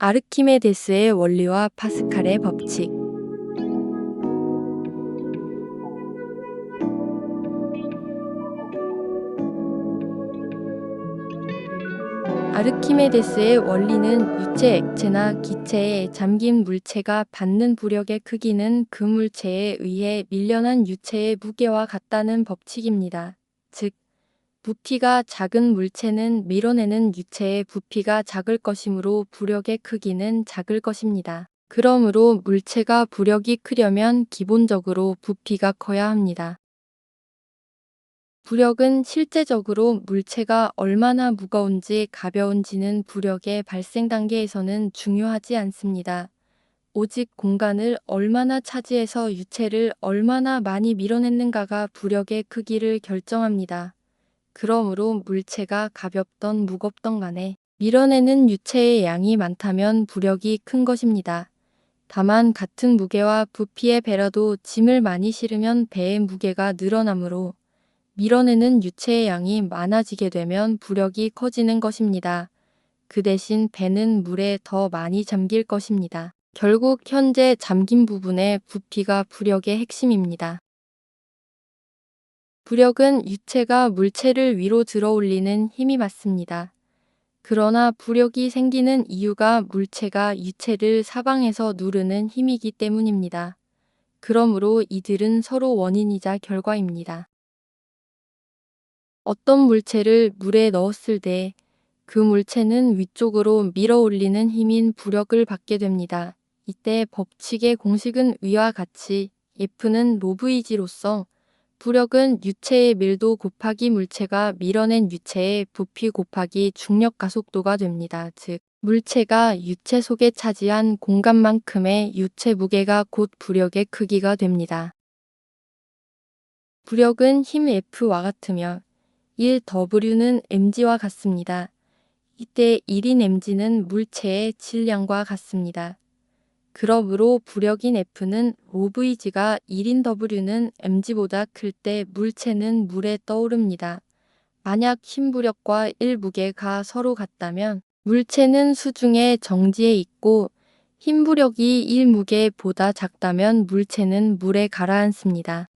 아르키메데스의 원리와 파스칼의 법칙. 아르키메데스의 원리는 유체, 액체나 기체에 잠긴 물체가 받는 부력의 크기는 그 물체에 의해 밀려난 유체의 무게와 같다는 법칙입니다. 즉, 부피가 작은 물체는 밀어내는 유체의 부피가 작을 것이므로 부력의 크기는 작을 것입니다. 그러므로 물체가 부력이 크려면 기본적으로 부피가 커야 합니다. 부력은 실제적으로 물체가 얼마나 무거운지 가벼운지는 부력의 발생 단계에서는 중요하지 않습니다. 오직 공간을 얼마나 차지해서 유체를 얼마나 많이 밀어냈는가가 부력의 크기를 결정합니다. 그러므로 물체가 가볍던 무겁던 간에 밀어내는 유체의 양이 많다면 부력이 큰 것입니다. 다만 같은 무게와 부피의 배라도 짐을 많이 실으면 배의 무게가 늘어나므로 밀어내는 유체의 양이 많아지게 되면 부력이 커지는 것입니다. 그 대신 배는 물에 더 많이 잠길 것입니다. 결국 현재 잠긴 부분의 부피가 부력의 핵심입니다. 부력은 유체가 물체를 위로 들어 올리는 힘이 맞습니다. 그러나 부력이 생기는 이유가 물체가 유체를 사방에서 누르는 힘이기 때문입니다. 그러므로 이들은 서로 원인이자 결과입니다. 어떤 물체를 물에 넣었을 때 그 물체는 위쪽으로 밀어 올리는 힘인 부력을 받게 됩니다. 이때 법칙의 공식은 위와 같이 F는 로브이지로서 부력은 유체의 밀도 곱하기 물체가 밀어낸 유체의 부피 곱하기 중력 가속도가 됩니다. 즉, 물체가 유체 속에 차지한 공간만큼의 유체 무게가 곧 부력의 크기가 됩니다. 부력은 힘 F와 같으며 1W는 mg와 같습니다. 이때 1인 mg는 물체의 질량과 같습니다. 그러므로 부력인 F는 로브이지가 1인 W는 mg보다 클 때 물체는 물에 떠오릅니다. 만약 힘부력과 1무게가 서로 같다면 물체는 수중에 정지해 있고 힘부력이 1무게보다 작다면 물체는 물에 가라앉습니다.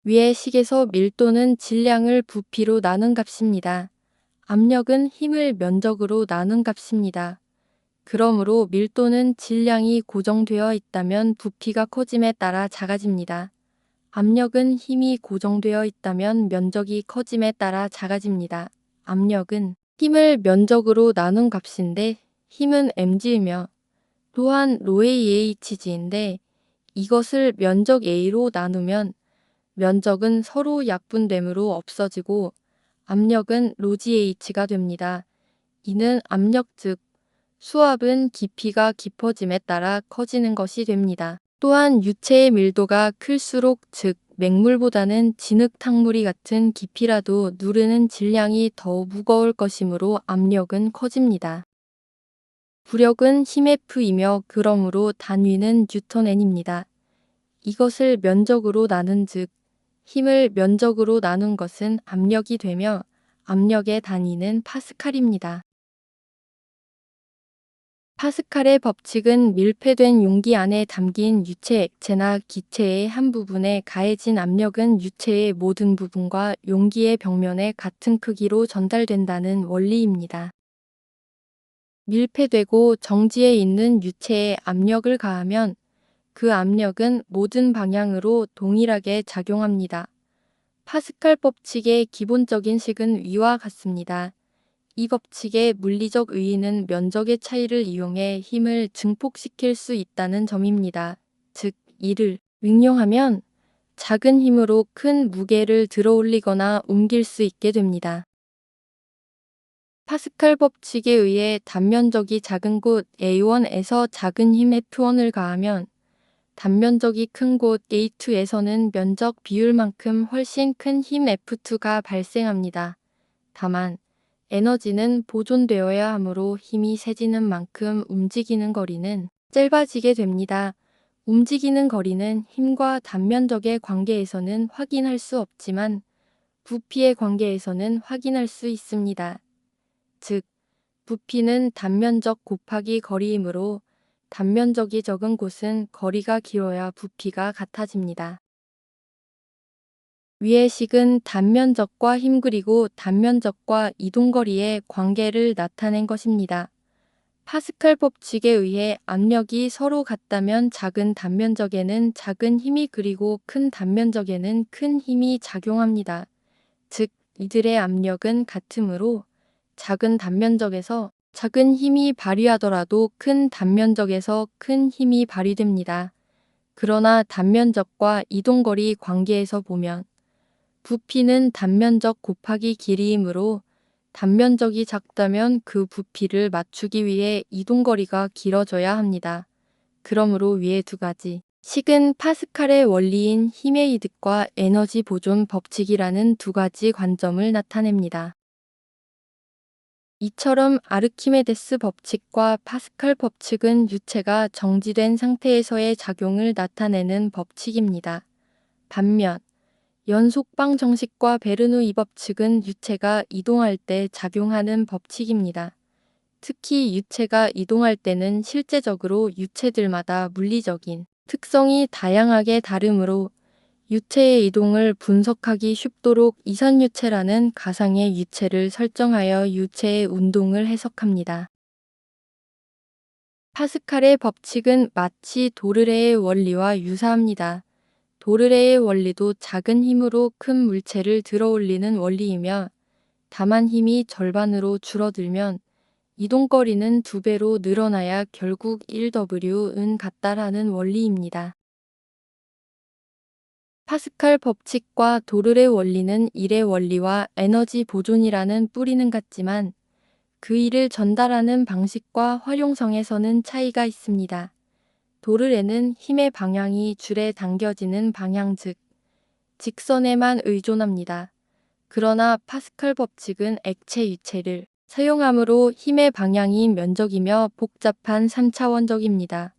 위의 식에서 밀도는 질량을 부피로 나눈 값입니다. 압력은 힘을 면적으로 나눈 값입니다. 그러므로 밀도는 질량이 고정되어 있다면 부피가 커짐에 따라 작아집니다. 압력은 힘이 고정되어 있다면 면적이 커짐에 따라 작아집니다. 압력은 힘을 면적으로 나눈 값인데 힘은 mg이며 또한 로의 ehg인데 이것을 면적 a로 나누면 면적은 서로 약분되므로 없어지고 압력은 로gH가 됩니다. 이는 압력 즉 수압은 깊이가 깊어짐에 따라 커지는 것이 됩니다. 또한 유체의 밀도가 클수록 즉 맹물보다는 진흙탕물이 같은 깊이라도 누르는 질량이 더 무거울 것이므로 압력은 커집니다. 부력은 힘 F이며 그러므로 단위는 뉴턴 N입니다. 이것을 면적으로 나눈 즉 힘을 면적으로 나눈 것은 압력이 되며 압력의 단위는 파스칼입니다. 파스칼의 법칙은 밀폐된 용기 안에 담긴 유체, 액체나 기체의 한 부분에 가해진 압력은 유체의 모든 부분과 용기의 벽면에 같은 크기로 전달된다는 원리입니다. 밀폐되고 정지해 있는 유체에 압력을 가하면 그 압력은 모든 방향으로 동일하게 작용합니다. 파스칼 법칙의 기본적인 식은 위와 같습니다. 이 법칙의 물리적 의의는 면적의 차이를 이용해 힘을 증폭시킬 수 있다는 점입니다. 즉, 이를 응용하면 작은 힘으로 큰 무게를 들어올리거나 옮길 수 있게 됩니다. 파스칼 법칙에 의해 단면적이 작은 곳 A1에서 작은 힘 F1을 가하면 단면적이 큰 곳 A2에서는 면적 비율만큼 훨씬 큰 힘 F2가 발생합니다. 다만 에너지는 보존되어야 하므로 힘이 세지는 만큼 움직이는 거리는 짧아지게 됩니다. 움직이는 거리는 힘과 단면적의 관계에서는 확인할 수 없지만 부피의 관계에서는 확인할 수 있습니다. 즉, 부피는 단면적 곱하기 거리이므로 단면적이 적은 곳은 거리가 길어야 부피가 같아집니다. 위의 식은 단면적과 힘 그리고 단면적과 이동거리의 관계를 나타낸 것입니다. 파스칼 법칙에 의해 압력이 서로 같다면 작은 단면적에는 작은 힘이 그리고 큰 단면적에는 큰 힘이 작용합니다. 즉, 이들의 압력은 같으므로 작은 단면적에서 작은 힘이 발휘하더라도 큰 단면적에서 큰 힘이 발휘됩니다. 그러나 단면적과 이동거리 관계에서 보면 부피는 단면적 곱하기 길이이므로 단면적이 작다면 그 부피를 맞추기 위해 이동거리가 길어져야 합니다. 그러므로 위의 두 가지 식은 파스칼의 원리인 힘의 이득과 에너지 보존 법칙이라는 두 가지 관점을 나타냅니다. 이처럼 아르키메데스 법칙과 파스칼 법칙은 유체가 정지된 상태에서의 작용을 나타내는 법칙입니다. 반면 연속방 정식과 베르누이 법칙은 유체가 이동할 때 작용하는 법칙입니다. 특히 유체가 이동할 때는 실제적으로 유체들마다 물리적인 특성이 다양하게 다르므로 유체의 이동을 분석하기 쉽도록 이산유체라는 가상의 유체를 설정하여 유체의 운동을 해석합니다. 파스칼의 법칙은 마치 도르레의 원리와 유사합니다. 도르레의 원리도 작은 힘으로 큰 물체를 들어올리는 원리이며 다만 힘이 절반으로 줄어들면 이동거리는 2배로 늘어나야 결국 1W은 같다라는 원리입니다. 파스칼 법칙과 도르레 원리는 일의 원리와 에너지 보존이라는 뿌리는 같지만 그 일을 전달하는 방식과 활용성에서는 차이가 있습니다. 도르레는 힘의 방향이 줄에 당겨지는 방향 즉 직선에만 의존합니다. 그러나 파스칼 법칙은 액체 유체를 사용하므로 힘의 방향이 면적이며 복잡한 3차원적입니다.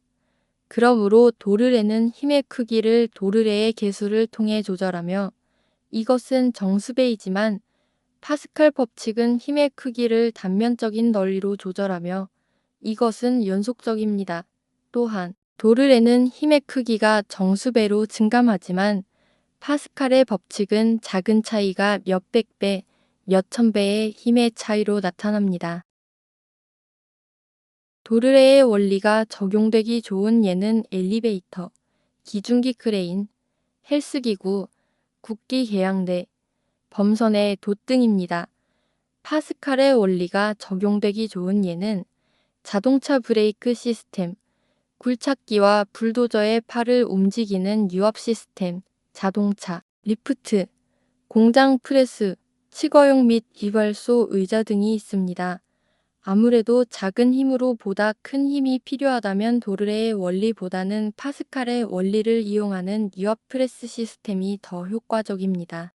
그러므로 도르래는 힘의 크기를 도르래의 계수를 통해 조절하며 이것은 정수배이지만 파스칼 법칙은 힘의 크기를 단면적인 넓이로 조절하며 이것은 연속적입니다. 또한 도르래는 힘의 크기가 정수배로 증감하지만 파스칼의 법칙은 작은 차이가 몇백 배, 몇천 배의 힘의 차이로 나타납니다. 도르래의 원리가 적용되기 좋은 예는 엘리베이터, 기중기 크레인, 헬스기구, 국기 계량대, 범선의 돛 등입니다. 파스칼의 원리가 적용되기 좋은 예는 자동차 브레이크 시스템, 굴착기와 불도저의 팔을 움직이는 유압 시스템, 자동차, 리프트, 공장 프레스, 치거용 및 이발소 의자 등이 있습니다. 아무래도 작은 힘으로 보다 큰 힘이 필요하다면 도르래의 원리보다는 파스칼의 원리를 이용하는 유압 프레스 시스템이 더 효과적입니다.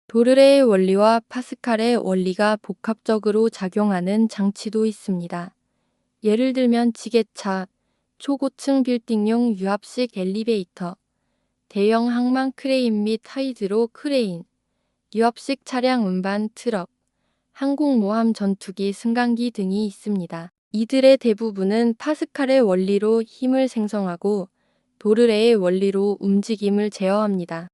도르래의 원리와 파스칼의 원리가 복합적으로 작용하는 장치도 있습니다. 예를 들면 지게차, 초고층 빌딩용 유압식 엘리베이터, 대형 항만 크레인 및 하이드로 크레인, 유압식 차량 운반 트럭, 항공모함 전투기 승강기 등이 있습니다. 이들의 대부분은 파스칼의 원리로 힘을 생성하고 도르래의 원리로 움직임을 제어합니다.